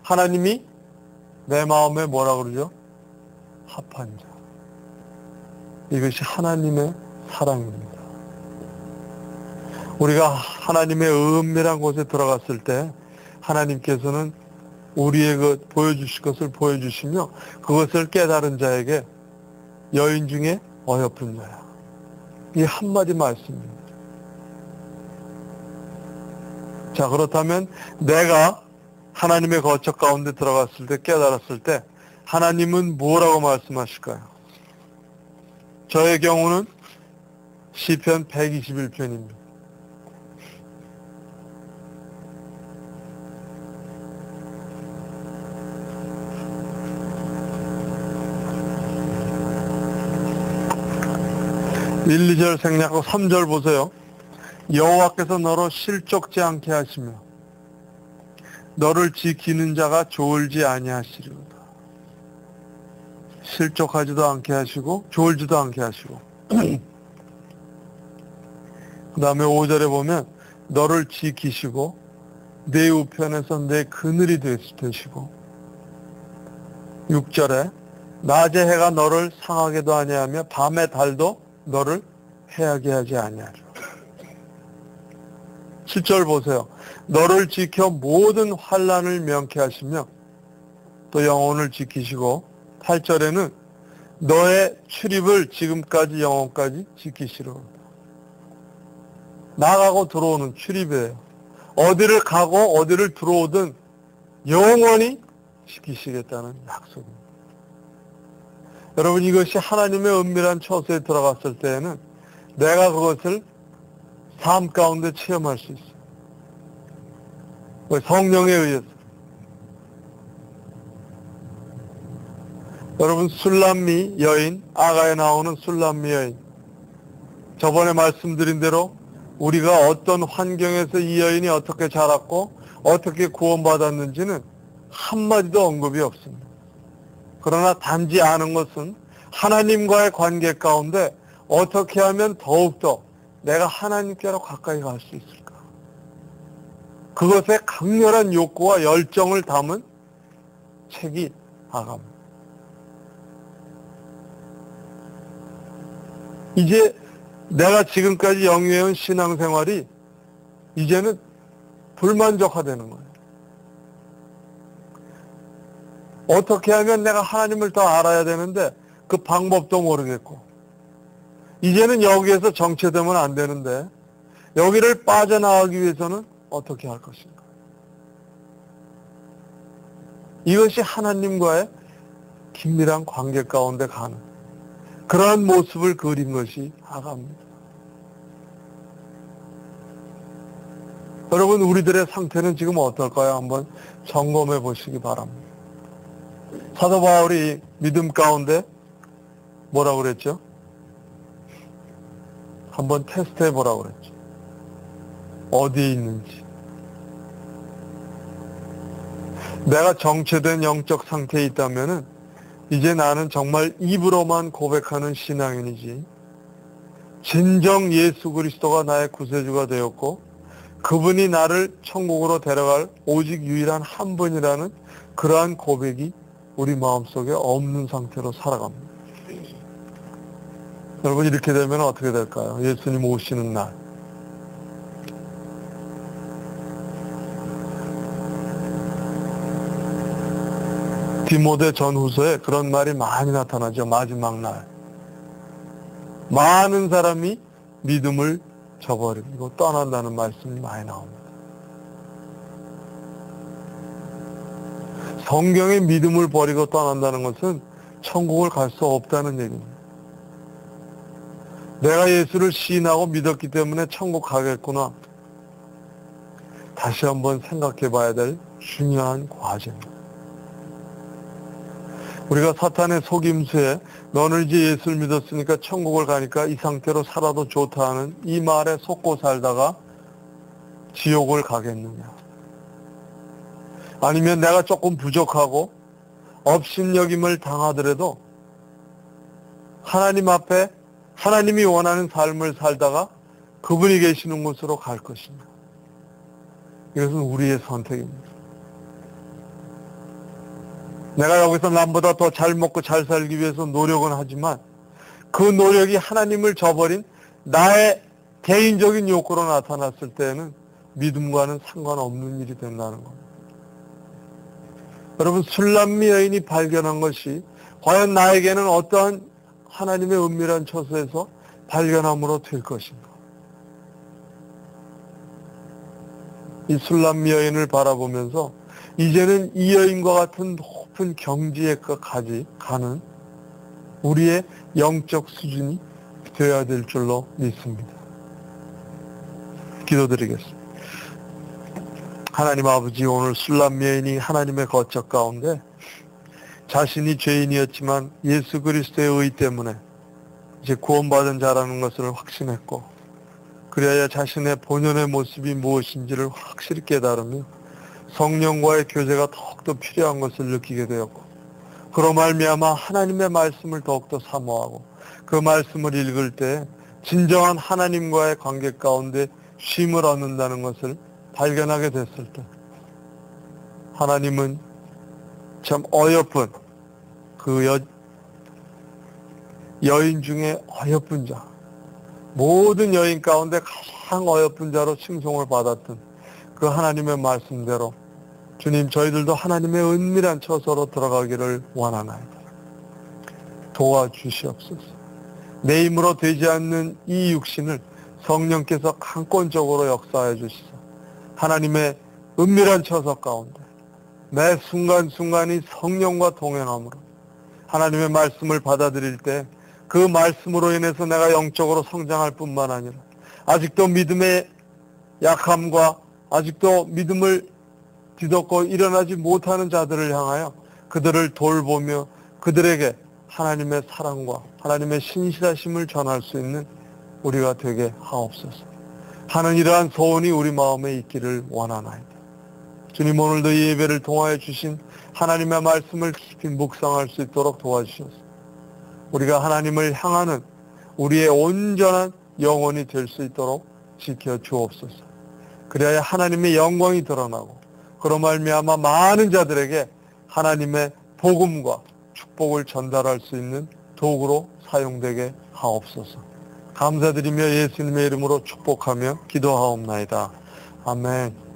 하나님이 내 마음에 뭐라 그러죠? 합한 자. 이것이 하나님의 사랑입니다. 우리가 하나님의 은밀한 곳에 들어갔을 때 하나님께서는 우리의 보여주실 것을 보여주시며 그것을 깨달은 자에게 여인 중에 어여쁜 자야. 이 한마디 말씀입니다. 자, 그렇다면 내가 하나님의 거처 가운데 들어갔을 때 깨달았을 때 하나님은 뭐라고 말씀하실까요? 저의 경우는 시편 121편입니다. (1, 2절) 생략하고 3절 보세요. 여호와께서 너로 실족지 않게 하시며 너를 지키는 자가 졸지 아니하시리로다. 실족하지도 않게 하시고 졸지도 않게 하시고 그 다음에 5절에 보면 너를 지키시고 내 우편에서 내 그늘이 되시고 6절에 낮의 해가 너를 상하게도 아니하며 밤의 달도 너를 해하게 하지 아니하리라. 7절 보세요. 너를 지켜 모든 환난을 명쾌하시며 또 영혼을 지키시고 8절에는 너의 출입을 지금까지 영혼까지 지키시리로다. 나가고 들어오는 출입이에요. 어디를 가고 어디를 들어오든 영원히 지키시겠다는 약속입니다. 여러분, 이것이 하나님의 은밀한 처소에 들어갔을 때에는 내가 그것을 삶 가운데 체험할 수 있어요. 성령에 의해서. 여러분, 술람미 여인, 아가에 나오는 술람미 여인, 저번에 말씀드린 대로 우리가 어떤 환경에서 이 여인이 어떻게 자랐고 어떻게 구원받았는지는 한마디도 언급이 없습니다. 그러나 단지 아는 것은 하나님과의 관계 가운데 어떻게 하면 더욱더 내가 하나님께로 가까이 갈 수 있을까? 그것에 강렬한 욕구와 열정을 담은 책이 아가입니다. 이제 내가 지금까지 영위해온 신앙생활이 이제는 불만족화되는 거예요. 어떻게 하면 내가 하나님을 더 알아야 되는데 그 방법도 모르겠고, 이제는 여기에서 정체되면 안 되는데 여기를 빠져나가기 위해서는 어떻게 할 것인가? 이것이 하나님과의 긴밀한 관계 가운데 가는 그러한 모습을 그린 것이 아가입니다. 여러분, 우리들의 상태는 지금 어떨까요? 한번 점검해 보시기 바랍니다. 사도 바울이 믿음 가운데 뭐라고 그랬죠? 한번 테스트해 보라고 그랬죠. 어디에 있는지. 내가 정체된 영적 상태에 있다면은 이제 나는 정말 입으로만 고백하는 신앙인이지, 진정 예수 그리스도가 나의 구세주가 되었고 그분이 나를 천국으로 데려갈 오직 유일한 한 분이라는 그러한 고백이 우리 마음속에 없는 상태로 살아갑니다. 여러분, 이렇게 되면 어떻게 될까요? 예수님 오시는 날, 디모데 전후서에 그런 말이 많이 나타나죠. 마지막 날 많은 사람이 믿음을 저버리고 떠난다는 말씀이 많이 나옵니다. 성경에 믿음을 버리고 떠난다는 것은 천국을 갈 수 없다는 얘기입니다. 내가 예수를 시인하고 믿었기 때문에 천국 가겠구나, 다시 한번 생각해 봐야 될 중요한 과제입니다. 우리가 사탄의 속임수에 너는 이제 예수를 믿었으니까 천국을 가니까 이 상태로 살아도 좋다 하는 이 말에 속고 살다가 지옥을 가겠느냐, 아니면 내가 조금 부족하고 업신여김을 당하더라도 하나님 앞에 하나님이 원하는 삶을 살다가 그분이 계시는 곳으로 갈 것이냐. 이것은 우리의 선택입니다. 내가 여기서 남보다 더 잘 먹고 잘 살기 위해서 노력은 하지만 그 노력이 하나님을 저버린 나의 개인적인 욕구로 나타났을 때에는 믿음과는 상관없는 일이 된다는 겁니다. 여러분, 술람미 여인이 발견한 것이 과연 나에게는 어떠한 하나님의 은밀한 처소에서 발견함으로 될 것인가? 이 술람미 여인을 바라보면서 이제는 이 여인과 같은 높은 경지에까지 가는 우리의 영적 수준이 되어야 될 줄로 믿습니다. 기도드리겠습니다. 하나님 아버지, 오늘 술람미 여인이 하나님의 거처 가운데 자신이 죄인이었지만 예수 그리스도의 의 때문에 이제 구원받은 자라는 것을 확신했고, 그래야 자신의 본연의 모습이 무엇인지를 확실히 깨달으며 성령과의 교제가 더욱더 필요한 것을 느끼게 되었고, 그로 말미암아 하나님의 말씀을 더욱더 사모하고 그 말씀을 읽을 때 진정한 하나님과의 관계 가운데 쉼을 얻는다는 것을 발견하게 됐을 때, 하나님은 참 어여쁜 그 여인 중에 어여쁜 자, 모든 여인 가운데 가장 어여쁜 자로 칭송을 받았던 그 하나님의 말씀대로 주님, 저희들도 하나님의 은밀한 처소로 들어가기를 원하나이다. 도와주시옵소서. 내 힘으로 되지 않는 이 육신을 성령께서 강권적으로 역사해 주시소. 하나님의 은밀한 처소 가운데 매 순간순간이 성령과 동행함으로 하나님의 말씀을 받아들일 때 그 말씀으로 인해서 내가 영적으로 성장할 뿐만 아니라 아직도 믿음의 약함과 아직도 믿음을 뒤덮고 일어나지 못하는 자들을 향하여 그들을 돌보며 그들에게 하나님의 사랑과 하나님의 신실하심을 전할 수 있는 우리가 되게 하옵소서. 하는 이러한 소원이 우리 마음에 있기를 원하나이다. 주님, 오늘도 이 예배를 통하여 주신 하나님의 말씀을 깊이 묵상할 수 있도록 도와주셔서 우리가 하나님을 향하는 우리의 온전한 영혼이 될 수 있도록 지켜주옵소서. 그래야 하나님의 영광이 드러나고 그로 말미암아 많은 자들에게 하나님의 복음과 축복을 전달할 수 있는 도구로 사용되게 하옵소서. 감사드리며 예수님의 이름으로 축복하며 기도하옵나이다. 아멘.